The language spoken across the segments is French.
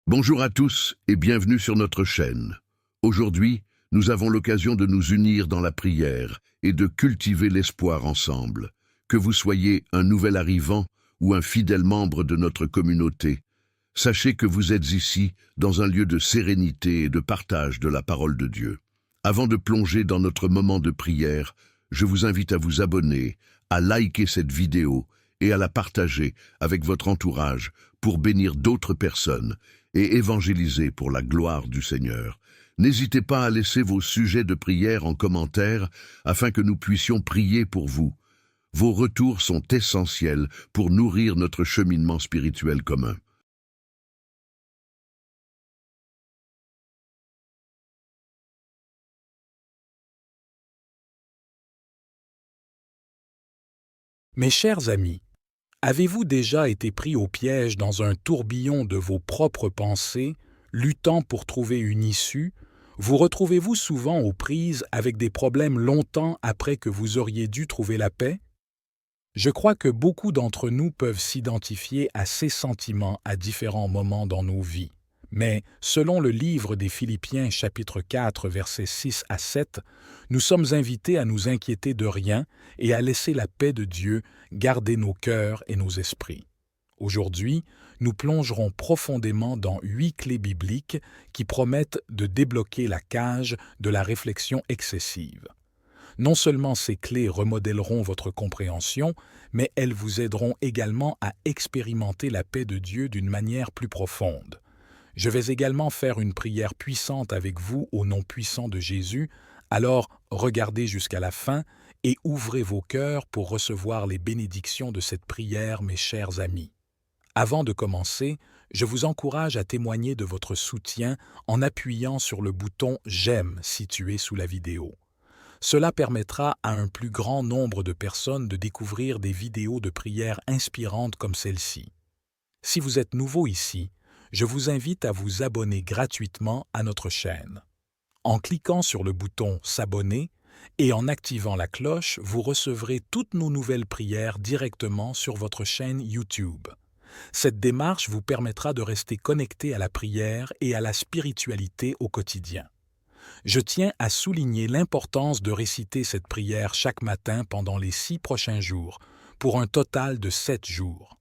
Bonjour à tous et bienvenue sur notre chaîne. Aujourd'hui, nous avons l'occasion de nous unir dans la prière et de cultiver l'espoir ensemble. Que vous soyez un nouvel arrivant ou un fidèle membre de notre communauté, sachez que vous êtes ici dans un lieu de sérénité et de partage de la parole de Dieu. Avant de plonger dans notre moment de prière, je vous invite à vous abonner, à liker cette vidéo et à la partager avec votre entourage pour bénir d'autres personnes et évangéliser pour la gloire du Seigneur. N'hésitez pas à laisser vos sujets de prière en commentaire afin que nous puissions prier pour vous. Vos retours sont essentiels pour nourrir notre cheminement spirituel commun. Mes chers amis, avez-vous déjà été pris au piège dans un tourbillon de vos propres pensées, luttant pour trouver une issue? Vous retrouvez-vous souvent aux prises avec des problèmes longtemps après que vous auriez dû trouver la paix? Je crois que beaucoup d'entre nous peuvent s'identifier à ces sentiments à différents moments dans nos vies. Mais, selon le livre des Philippiens chapitre 4 versets 6 à 7, nous sommes invités à nous inquiéter de rien et à laisser la paix de Dieu garder nos cœurs et nos esprits. Aujourd'hui, nous plongerons profondément dans 8 clés bibliques qui promettent de débloquer la cage de la réflexion excessive. Non seulement ces clés remodèleront votre compréhension, mais elles vous aideront également à expérimenter la paix de Dieu d'une manière plus profonde. Je vais également faire une prière puissante avec vous au nom puissant de Jésus, alors regardez jusqu'à la fin et ouvrez vos cœurs pour recevoir les bénédictions de cette prière, mes chers amis. Avant de commencer, je vous encourage à témoigner de votre soutien en appuyant sur le bouton « J'aime » situé sous la vidéo. Cela permettra à un plus grand nombre de personnes de découvrir des vidéos de prières inspirantes comme celle-ci. Si vous êtes nouveau ici, je vous invite à vous abonner gratuitement à notre chaîne. En cliquant sur le bouton « S'abonner » et en activant la cloche, vous recevrez toutes nos nouvelles prières directement sur votre chaîne YouTube. Cette démarche vous permettra de rester connecté à la prière et à la spiritualité au quotidien. Je tiens à souligner l'importance de réciter cette prière chaque matin pendant les 6 prochains jours, pour un total de 7 jours.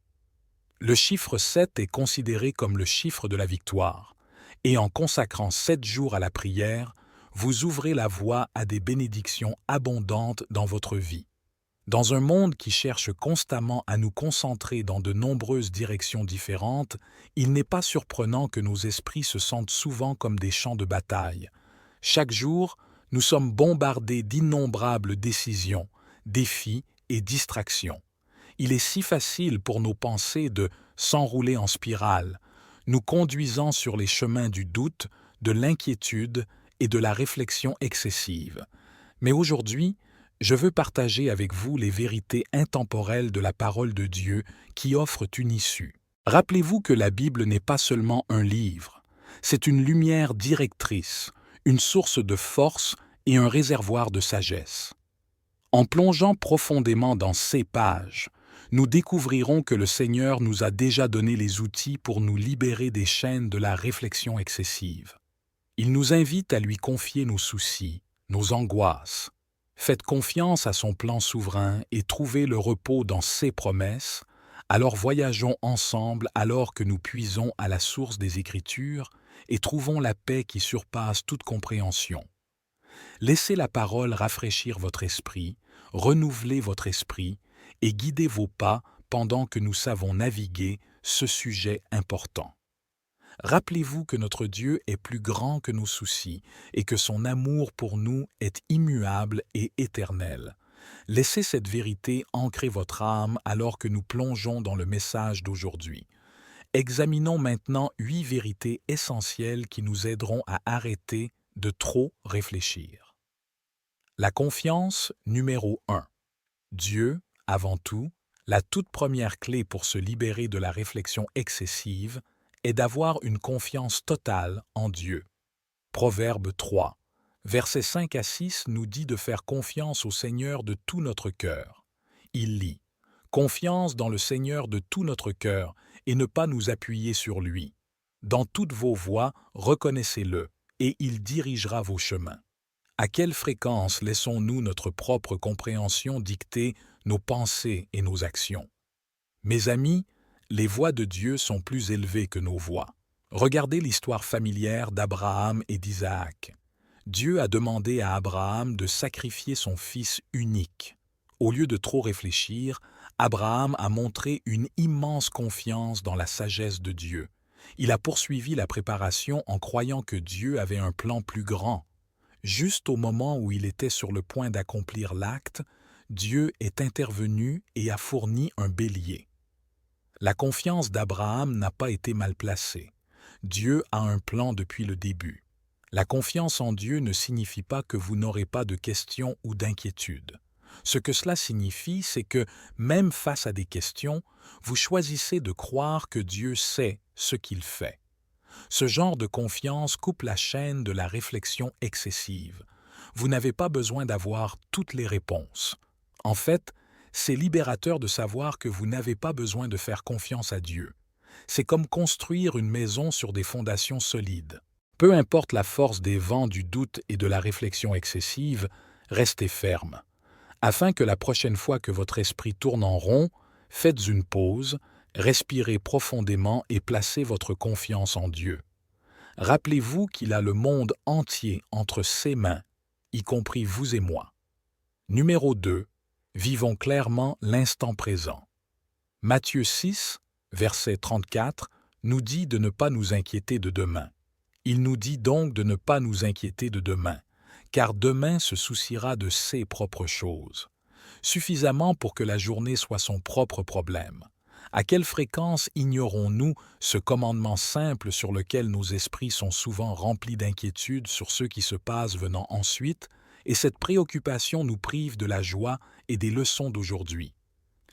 Le chiffre 7 est considéré comme le chiffre de la victoire, et en consacrant 7 jours à la prière, vous ouvrez la voie à des bénédictions abondantes dans votre vie. Dans un monde qui cherche constamment à nous concentrer dans de nombreuses directions différentes, il n'est pas surprenant que nos esprits se sentent souvent comme des champs de bataille. Chaque jour, nous sommes bombardés d'innombrables décisions, défis et distractions. Il est si facile pour nos pensées de s'enrouler en spirale, nous conduisant sur les chemins du doute, de l'inquiétude et de la réflexion excessive. Mais aujourd'hui, je veux partager avec vous les vérités intemporelles de la parole de Dieu qui offrent une issue. Rappelez-vous que la Bible n'est pas seulement un livre, c'est une lumière directrice, une source de force et un réservoir de sagesse. En plongeant profondément dans ces pages, nous découvrirons que le Seigneur nous a déjà donné les outils pour nous libérer des chaînes de la réflexion excessive. Il nous invite à lui confier nos soucis, nos angoisses. Faites confiance à son plan souverain et trouvez le repos dans ses promesses, alors voyageons ensemble alors que nous puisons à la source des Écritures et trouvons la paix qui surpasse toute compréhension. Laissez la parole rafraîchir votre esprit, renouveler votre esprit et guider vos pas pendant que nous savons naviguer ce sujet important. Rappelez-vous que notre Dieu est plus grand que nos soucis et que son amour pour nous est immuable et éternel. Laissez cette vérité ancrer votre âme alors que nous plongeons dans le message d'aujourd'hui. Examinons maintenant 8 vérités essentielles qui nous aideront à arrêter de trop réfléchir. La confiance numéro 1. Dieu, avant tout, la toute première clé pour se libérer de la réflexion excessive est d'avoir une confiance totale en Dieu. Proverbe 3, versets 5 à 6 nous dit de faire confiance au Seigneur de tout notre cœur. Il lit « Confiance dans le Seigneur de tout notre cœur et ne pas nous appuyer sur lui. Dans toutes vos voies, reconnaissez-le, et il dirigera vos chemins. À quelle fréquence laissons-nous notre propre compréhension dicter nos pensées et nos actions? Mes amis, les voies de Dieu sont plus élevées que nos voies. Regardez l'histoire familière d'Abraham et d'Isaac. Dieu a demandé à Abraham de sacrifier son fils unique. Au lieu de trop réfléchir, Abraham a montré une immense confiance dans la sagesse de Dieu. Il a poursuivi la préparation en croyant que Dieu avait un plan plus grand. Juste au moment où il était sur le point d'accomplir l'acte, Dieu est intervenu et a fourni un bélier. La confiance d'Abraham n'a pas été mal placée. Dieu a un plan depuis le début. La confiance en Dieu ne signifie pas que vous n'aurez pas de questions ou d'inquiétudes. Ce que cela signifie, c'est que, même face à des questions, vous choisissez de croire que Dieu sait ce qu'il fait. Ce genre de confiance coupe la chaîne de la réflexion excessive. Vous n'avez pas besoin d'avoir toutes les réponses. En fait, c'est libérateur de savoir que vous n'avez pas besoin de faire confiance à Dieu. C'est comme construire une maison sur des fondations solides. Peu importe la force des vents du doute et de la réflexion excessive, restez ferme. Afin que la prochaine fois que votre esprit tourne en rond, faites une pause, respirez profondément et placez votre confiance en Dieu. Rappelez-vous qu'il a le monde entier entre ses mains, y compris vous et moi. Numéro 2. Vivons clairement l'instant présent. Matthieu 6, verset 34, nous dit de ne pas nous inquiéter de demain. Il nous dit donc de ne pas nous inquiéter de demain, car demain se souciera de ses propres choses. Suffisamment pour que la journée soit son propre problème. À quelle fréquence ignorons-nous ce commandement simple sur lequel nos esprits sont souvent remplis d'inquiétude sur ce qui se passe venant ensuite, et cette préoccupation nous prive de la joie et des leçons d'aujourd'hui.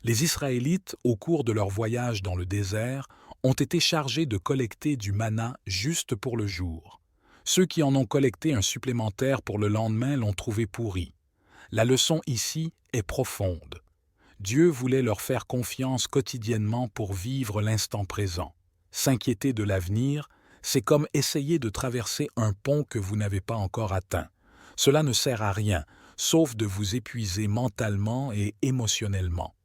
Les Israélites, au cours de leur voyage dans le désert, ont été chargés de collecter du manna juste pour le jour. Ceux qui en ont collecté un supplémentaire pour le lendemain l'ont trouvé pourri. La leçon ici est profonde. Dieu voulait leur faire confiance quotidiennement pour vivre l'instant présent. S'inquiéter de l'avenir, c'est comme essayer de traverser un pont que vous n'avez pas encore atteint. Cela ne sert à rien, sauf de vous épuiser mentalement et émotionnellement.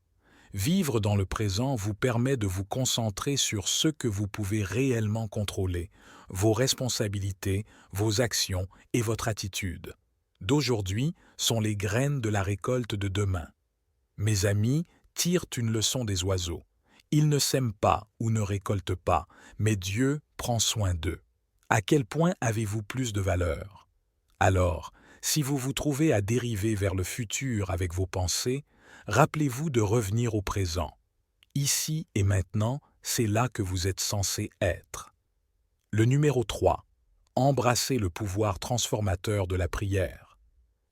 Vivre dans le présent vous permet de vous concentrer sur ce que vous pouvez réellement contrôler, vos responsabilités, vos actions et votre attitude. D'aujourd'hui sont les graines de la récolte de demain. Mes amis tirent une leçon des oiseaux. Ils ne sèment pas ou ne récoltent pas, mais Dieu prend soin d'eux. À quel point avez-vous plus de valeur? Alors, si vous vous trouvez à dériver vers le futur avec vos pensées, rappelez-vous de revenir au présent. Ici et maintenant, c'est là que vous êtes censé être. Le numéro 3. Embrassez le pouvoir transformateur de la prière.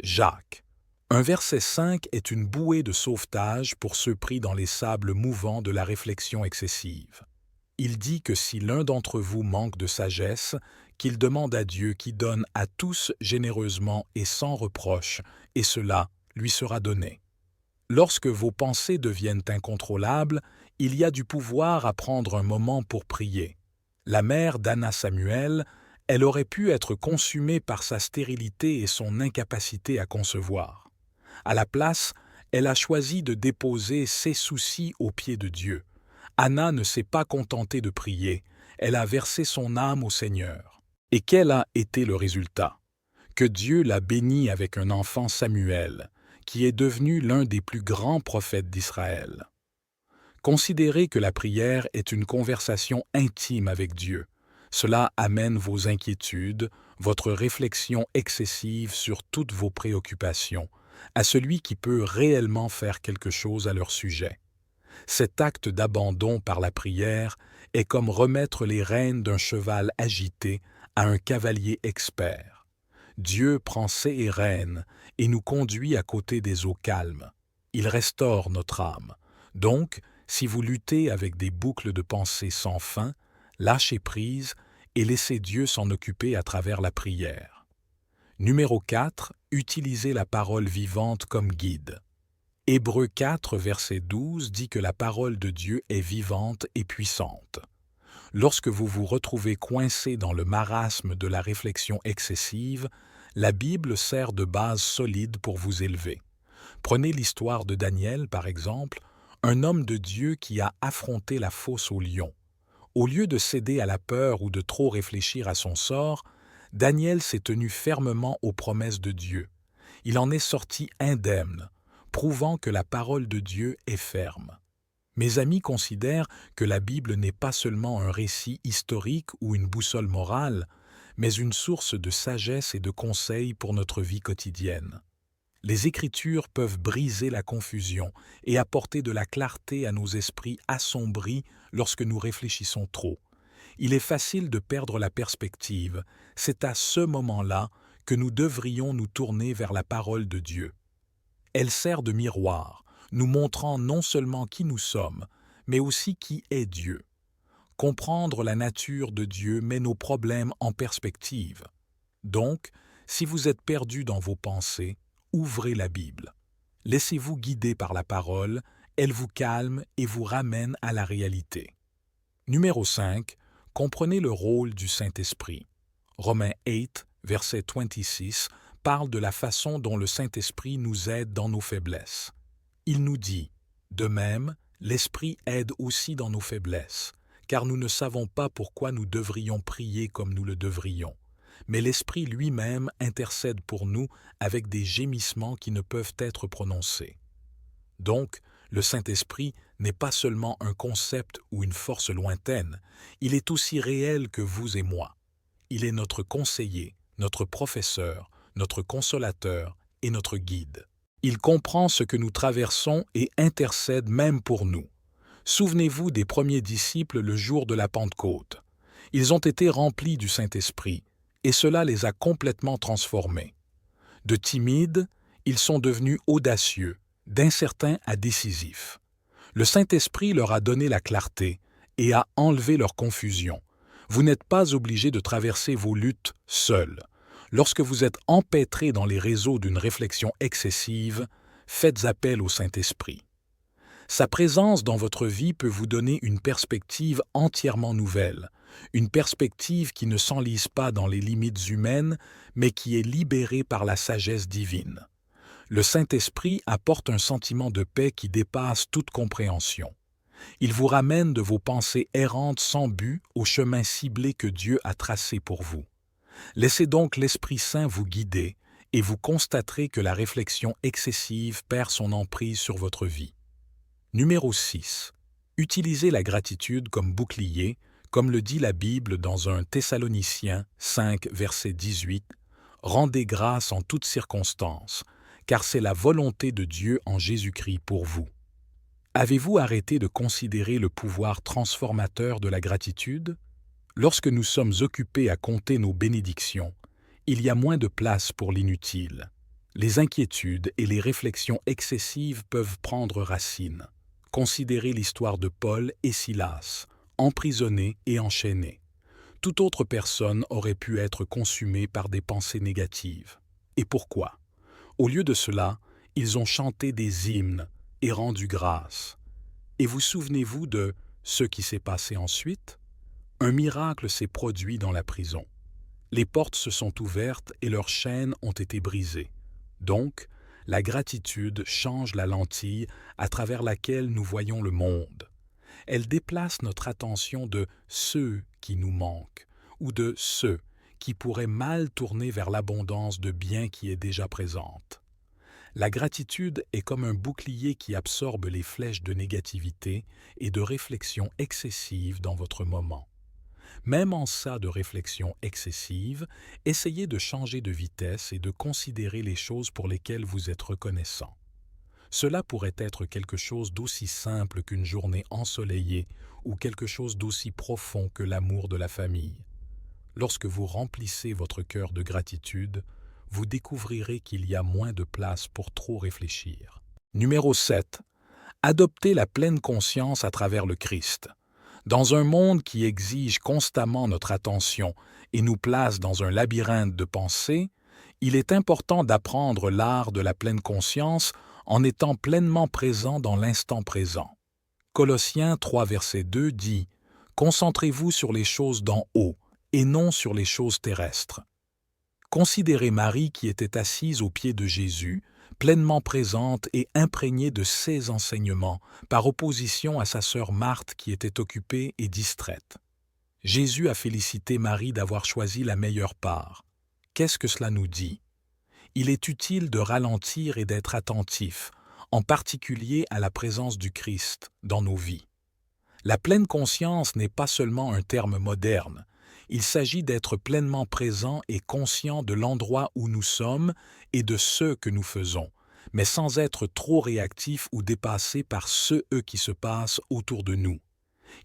Jacques. Un verset 5 est une bouée de sauvetage pour ceux pris dans les sables mouvants de la réflexion excessive. Il dit que si l'un d'entre vous manque de sagesse, qu'il demande à Dieu qui donne à tous généreusement et sans reproche, et cela lui sera donné. Lorsque vos pensées deviennent incontrôlables, il y a du pouvoir à prendre un moment pour prier. La mère d'Anna Samuel, elle aurait pu être consumée par sa stérilité et son incapacité à concevoir. À la place, elle a choisi de déposer ses soucis aux pieds de Dieu. Anna ne s'est pas contentée de prier, elle a versé son âme au Seigneur. Et quel a été le résultat? Que Dieu l'a bénie avec un enfant Samuel, qui est devenu l'un des plus grands prophètes d'Israël. Considérez que la prière est une conversation intime avec Dieu. Cela amène vos inquiétudes, votre réflexion excessive sur toutes vos préoccupations, à celui qui peut réellement faire quelque chose à leur sujet. Cet acte d'abandon par la prière est comme remettre les rênes d'un cheval agité à un cavalier expert. Dieu prend ses rênes et nous conduit à côté des eaux calmes. Il restaure notre âme. Donc, si vous luttez avec des boucles de pensée sans fin, lâchez prise et laissez Dieu s'en occuper à travers la prière. Numéro 4. Utilisez la parole vivante comme guide. Hébreux 4, verset 12 dit que la parole de Dieu est vivante et puissante. Lorsque vous vous retrouvez coincé dans le marasme de la réflexion excessive, la Bible sert de base solide pour vous élever. Prenez l'histoire de Daniel, par exemple, un homme de Dieu qui a affronté la fosse au lion. Au lieu de céder à la peur ou de trop réfléchir à son sort, Daniel s'est tenu fermement aux promesses de Dieu. Il en est sorti indemne, prouvant que la parole de Dieu est ferme. Mes amis considèrent que la Bible n'est pas seulement un récit historique ou une boussole morale, mais une source de sagesse et de conseils pour notre vie quotidienne. Les Écritures peuvent briser la confusion et apporter de la clarté à nos esprits assombris lorsque nous réfléchissons trop. Il est facile de perdre la perspective. C'est à ce moment-là que nous devrions nous tourner vers la parole de Dieu. Elle sert de miroir, nous montrant non seulement qui nous sommes, mais aussi qui est Dieu. Comprendre la nature de Dieu met nos problèmes en perspective. Donc, si vous êtes perdu dans vos pensées, ouvrez la Bible. Laissez-vous guider par la parole, elle vous calme et vous ramène à la réalité. Numéro 5. Comprenez le rôle du Saint-Esprit. Romains 8, verset 26, parle de la façon dont le Saint-Esprit nous aide dans nos faiblesses. Il nous dit, « De même, l'Esprit aide aussi dans nos faiblesses, car nous ne savons pas pourquoi nous devrions prier comme nous le devrions. Mais l'Esprit lui-même intercède pour nous avec des gémissements qui ne peuvent être prononcés. » Donc, le Saint-Esprit n'est pas seulement un concept ou une force lointaine, il est aussi réel que vous et moi. Il est notre conseiller, notre professeur, notre consolateur et notre guide. Il comprend ce que nous traversons et intercède même pour nous. Souvenez-vous des premiers disciples le jour de la Pentecôte. Ils ont été remplis du Saint-Esprit, et cela les a complètement transformés. De timides, ils sont devenus audacieux, d'incertains à décisifs. Le Saint-Esprit leur a donné la clarté et a enlevé leur confusion. Vous n'êtes pas obligé de traverser vos luttes seuls. Lorsque vous êtes empêtré dans les réseaux d'une réflexion excessive, faites appel au Saint-Esprit. Sa présence dans votre vie peut vous donner une perspective entièrement nouvelle, une perspective qui ne s'enlise pas dans les limites humaines, mais qui est libérée par la sagesse divine. Le Saint-Esprit apporte un sentiment de paix qui dépasse toute compréhension. Il vous ramène de vos pensées errantes sans but au chemin ciblé que Dieu a tracé pour vous. Laissez donc l'Esprit Saint vous guider et vous constaterez que la réflexion excessive perd son emprise sur votre vie. Numéro 6. Utilisez la gratitude comme bouclier, comme le dit la Bible dans 1 Thessaloniciens 5, verset 18. « Rendez grâce en toutes circonstances, car c'est la volonté de Dieu en Jésus-Christ pour vous. » Avez-vous arrêté de considérer le pouvoir transformateur de la gratitude? Lorsque nous sommes occupés à compter nos bénédictions, il y a moins de place pour l'inutile. Les inquiétudes et les réflexions excessives peuvent prendre racine. Considérez l'histoire de Paul et Silas, emprisonnés et enchaînés. Toute autre personne aurait pu être consumée par des pensées négatives. Et pourquoi? Au lieu de cela, ils ont chanté des hymnes et rendu grâce. Et vous souvenez-vous de ce qui s'est passé ensuite? Un miracle s'est produit dans la prison. Les portes se sont ouvertes et leurs chaînes ont été brisées. Donc, la gratitude change la lentille à travers laquelle nous voyons le monde. Elle déplace notre attention de ceux qui nous manquent ou de ceux qui pourraient mal tourner vers l'abondance de biens qui est déjà présente. La gratitude est comme un bouclier qui absorbe les flèches de négativité et de réflexion excessive dans votre moment. Même en ça de réflexion excessive, essayez de changer de vitesse et de considérer les choses pour lesquelles vous êtes reconnaissant. Cela pourrait être quelque chose d'aussi simple qu'une journée ensoleillée ou quelque chose d'aussi profond que l'amour de la famille. Lorsque vous remplissez votre cœur de gratitude, vous découvrirez qu'il y a moins de place pour trop réfléchir. Numéro 7. Adoptez la pleine conscience à travers le Christ. Dans un monde qui exige constamment notre attention et nous place dans un labyrinthe de pensées, il est important d'apprendre l'art de la pleine conscience en étant pleinement présent dans l'instant présent. Colossiens 3, verset 2 dit « Concentrez-vous sur les choses d'en haut et non sur les choses terrestres. Considérez Marie qui était assise aux pieds de Jésus, pleinement présente et imprégnée de ses enseignements, par opposition à sa sœur Marthe qui était occupée et distraite. Jésus a félicité Marie d'avoir choisi la meilleure part. Qu'est-ce que cela nous dit? Il est utile de ralentir et d'être attentif, en particulier à la présence du Christ dans nos vies. La pleine conscience n'est pas seulement un terme moderne. Il s'agit d'être pleinement présent et conscient de l'endroit où nous sommes et de ce que nous faisons, mais sans être trop réactif ou dépassé par ce qui se passe autour de nous.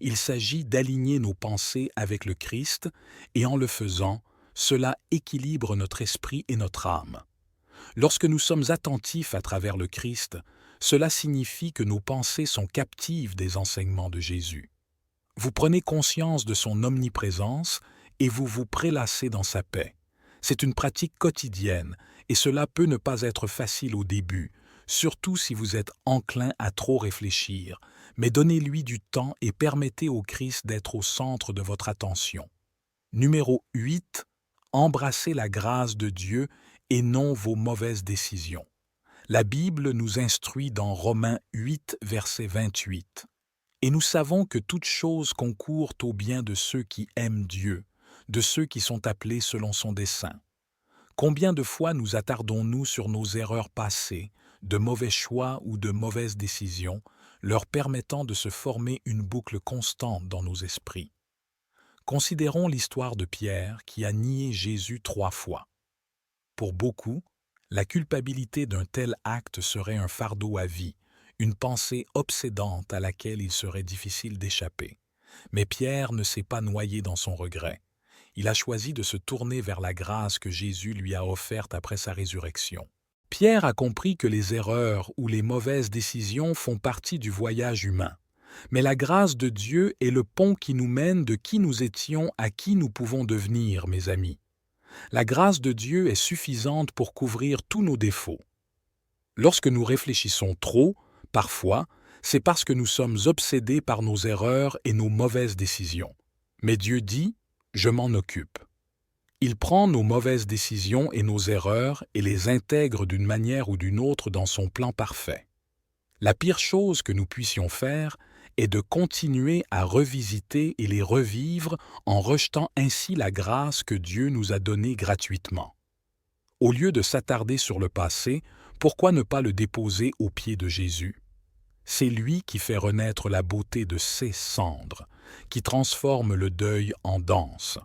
Il s'agit d'aligner nos pensées avec le Christ et en le faisant, cela équilibre notre esprit et notre âme. Lorsque nous sommes attentifs à travers le Christ, cela signifie que nos pensées sont captives des enseignements de Jésus. Vous prenez conscience de son omniprésence et vous vous prélassez dans sa paix. C'est une pratique quotidienne et cela peut ne pas être facile au début, surtout si vous êtes enclin à trop réfléchir, mais donnez-lui du temps et permettez au Christ d'être au centre de votre attention. Numéro 8. Embrassez la grâce de Dieu et non vos mauvaises décisions. La Bible nous instruit dans Romains 8, verset 28. Et nous savons que toute chose concourt au bien de ceux qui aiment Dieu, de ceux qui sont appelés selon son dessein. Combien de fois nous attardons-nous sur nos erreurs passées, de mauvais choix ou de mauvaises décisions, leur permettant de se former une boucle constante dans nos esprits? Considérons l'histoire de Pierre qui a nié Jésus 3 fois. Pour beaucoup, la culpabilité d'un tel acte serait un fardeau à vie, une pensée obsédante à laquelle il serait difficile d'échapper. Mais Pierre ne s'est pas noyé dans son regret. Il a choisi de se tourner vers la grâce que Jésus lui a offerte après sa résurrection. Pierre a compris que les erreurs ou les mauvaises décisions font partie du voyage humain. Mais la grâce de Dieu est le pont qui nous mène de qui nous étions à qui nous pouvons devenir, mes amis. La grâce de Dieu est suffisante pour couvrir tous nos défauts. Lorsque nous réfléchissons trop, parfois, c'est parce que nous sommes obsédés par nos erreurs et nos mauvaises décisions. Mais Dieu dit « Je m'en occupe ». Il prend nos mauvaises décisions et nos erreurs et les intègre d'une manière ou d'une autre dans son plan parfait. La pire chose que nous puissions faire est de continuer à revisiter et les revivre en rejetant ainsi la grâce que Dieu nous a donnée gratuitement. Au lieu de s'attarder sur le passé, pourquoi ne pas le déposer aux pieds de Jésus? C'est lui qui fait renaître la beauté de ses cendres, qui transforme le deuil en danse.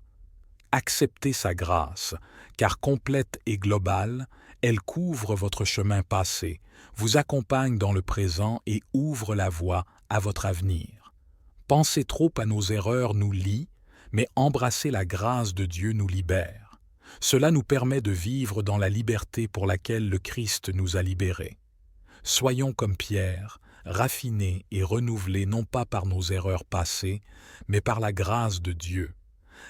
Acceptez sa grâce, car complète et globale, elle couvre votre chemin passé, vous accompagne dans le présent et ouvre la voie à votre avenir. Penser trop à nos erreurs nous lie, mais embrasser la grâce de Dieu nous libère. Cela nous permet de vivre dans la liberté pour laquelle le Christ nous a libérés. Soyons comme Pierre, raffinés et renouvelés non pas par nos erreurs passées, mais par la grâce de Dieu.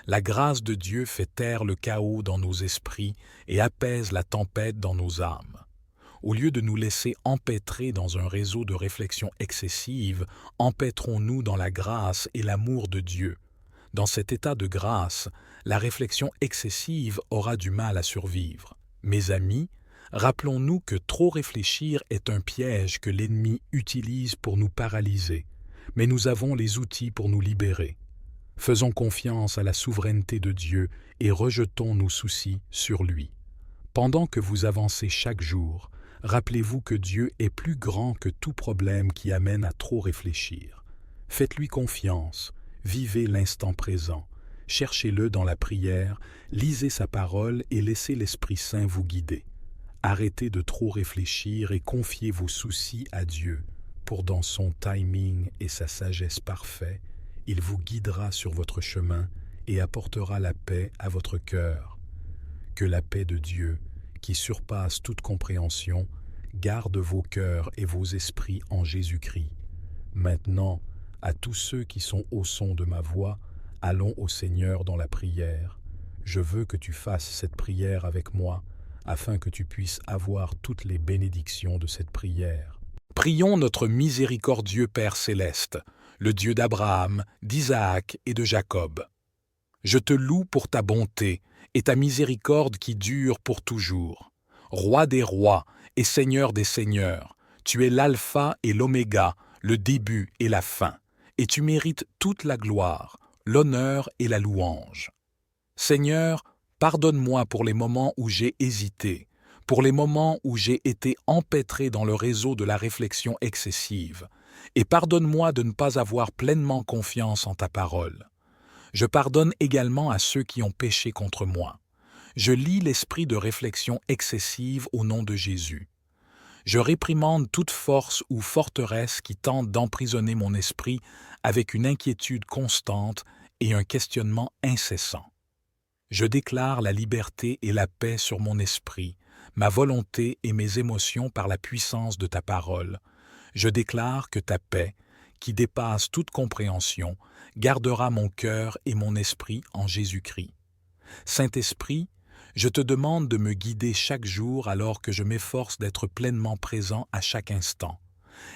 La grâce de Dieu fait taire le chaos dans nos esprits et apaise la tempête dans nos âmes. Au lieu de nous laisser empêtrer dans un réseau de réflexion excessive, empêtrons-nous dans la grâce et l'amour de Dieu. Dans cet état de grâce, la réflexion excessive aura du mal à survivre. Mes amis, rappelons-nous que trop réfléchir est un piège que l'ennemi utilise pour nous paralyser, mais nous avons les outils pour nous libérer. Faisons confiance à la souveraineté de Dieu et rejetons nos soucis sur lui. Pendant que vous avancez chaque jour, rappelez-vous que Dieu est plus grand que tout problème qui amène à trop réfléchir. Faites-lui confiance, vivez l'instant présent, cherchez-le dans la prière, lisez sa parole et laissez l'Esprit Saint vous guider. Arrêtez de trop réfléchir et confiez vos soucis à Dieu, pour dans son timing et sa sagesse parfaite, il vous guidera sur votre chemin et apportera la paix à votre cœur. Que la paix de Dieu, qui surpasse toute compréhension, garde vos cœurs et vos esprits en Jésus-Christ. Maintenant, à tous ceux qui sont au son de ma voix, allons au Seigneur dans la prière. Je veux que tu fasses cette prière avec moi, afin que tu puisses avoir toutes les bénédictions de cette prière. Prions notre miséricordieux Père céleste. le Dieu d'Abraham, d'Isaac et de Jacob. Je te loue pour ta bonté et ta miséricorde qui dure pour toujours. Roi des rois et Seigneur des seigneurs, tu es l'alpha et l'oméga, le début et la fin, et tu mérites toute la gloire, l'honneur et la louange. Seigneur, pardonne-moi pour les moments où j'ai hésité, pour les moments où j'ai été empêtré dans le réseau de la réflexion excessive, et pardonne-moi de ne pas avoir pleinement confiance en ta parole. Je pardonne également à ceux qui ont péché contre moi. Je lie l'esprit de réflexion excessive au nom de Jésus. Je réprimande toute force ou forteresse qui tente d'emprisonner mon esprit avec une inquiétude constante et un questionnement incessant. Je déclare la liberté et la paix sur mon esprit, ma volonté et mes émotions par la puissance de ta parole. Je déclare que ta paix, qui dépasse toute compréhension, gardera mon cœur et mon esprit en Jésus-Christ. Saint-Esprit, je te demande de me guider chaque jour alors que je m'efforce d'être pleinement présent à chaque instant.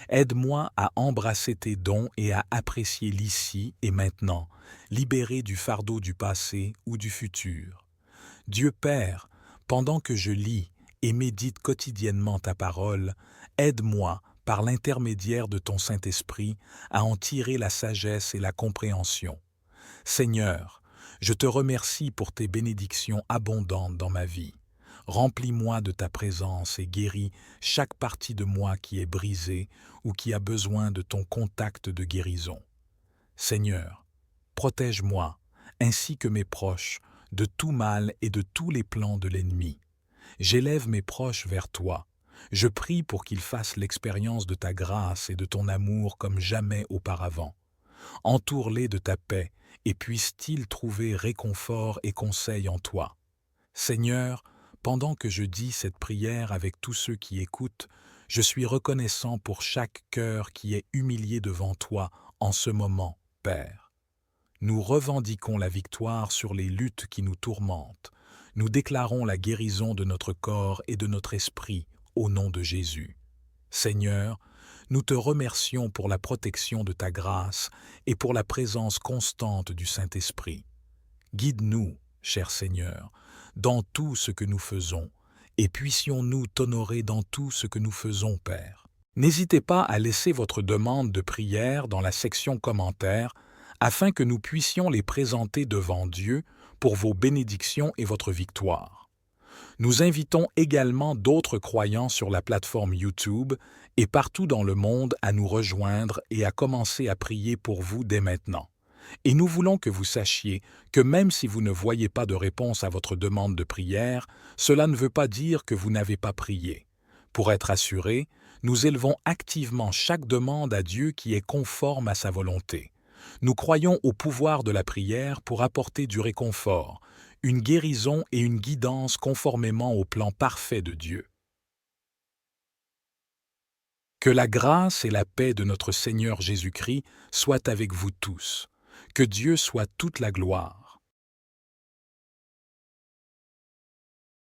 Aide-moi à embrasser tes dons et à apprécier l'ici et maintenant, libéré du fardeau du passé ou du futur. Dieu Père, pendant que je lis et médite quotidiennement ta parole, aide-moi, par l'intermédiaire de ton Saint-Esprit, à en tirer la sagesse et la compréhension. Seigneur, je te remercie pour tes bénédictions abondantes dans ma vie. Remplis-moi de ta présence et guéris chaque partie de moi qui est brisée ou qui a besoin de ton contact de guérison. Seigneur, protège-moi, ainsi que mes proches, de tout mal et de tous les plans de l'ennemi. J'élève mes proches vers toi. Je prie pour qu'ils fassent l'expérience de ta grâce et de ton amour comme jamais auparavant. Entoure-les de ta paix et puissent-ils trouver réconfort et conseil en toi. Seigneur, pendant que je dis cette prière avec tous ceux qui écoutent, je suis reconnaissant pour chaque cœur qui est humilié devant toi en ce moment, Père. Nous revendiquons la victoire sur les luttes qui nous tourmentent. Nous déclarons la guérison de notre corps et de notre esprit au nom de Jésus. Seigneur, nous te remercions pour la protection de ta grâce et pour la présence constante du Saint-Esprit. Guide-nous, cher Seigneur, dans tout ce que nous faisons, et puissions-nous t'honorer dans tout ce que nous faisons, Père. N'hésitez pas à laisser votre demande de prière dans la section commentaires afin que nous puissions les présenter devant Dieu pour vos bénédictions et votre victoire. Nous invitons également d'autres croyants sur la plateforme YouTube et partout dans le monde à nous rejoindre et à commencer à prier pour vous dès maintenant. Et nous voulons que vous sachiez que même si vous ne voyez pas de réponse à votre demande de prière, cela ne veut pas dire que vous n'avez pas prié. Pour être assurés, nous élevons activement chaque demande à Dieu qui est conforme à sa volonté. Nous croyons au pouvoir de la prière pour apporter du réconfort, une guérison et une guidance conformément au plan parfait de Dieu. Que la grâce et la paix de notre Seigneur Jésus-Christ soient avec vous tous. Que Dieu soit toute la gloire.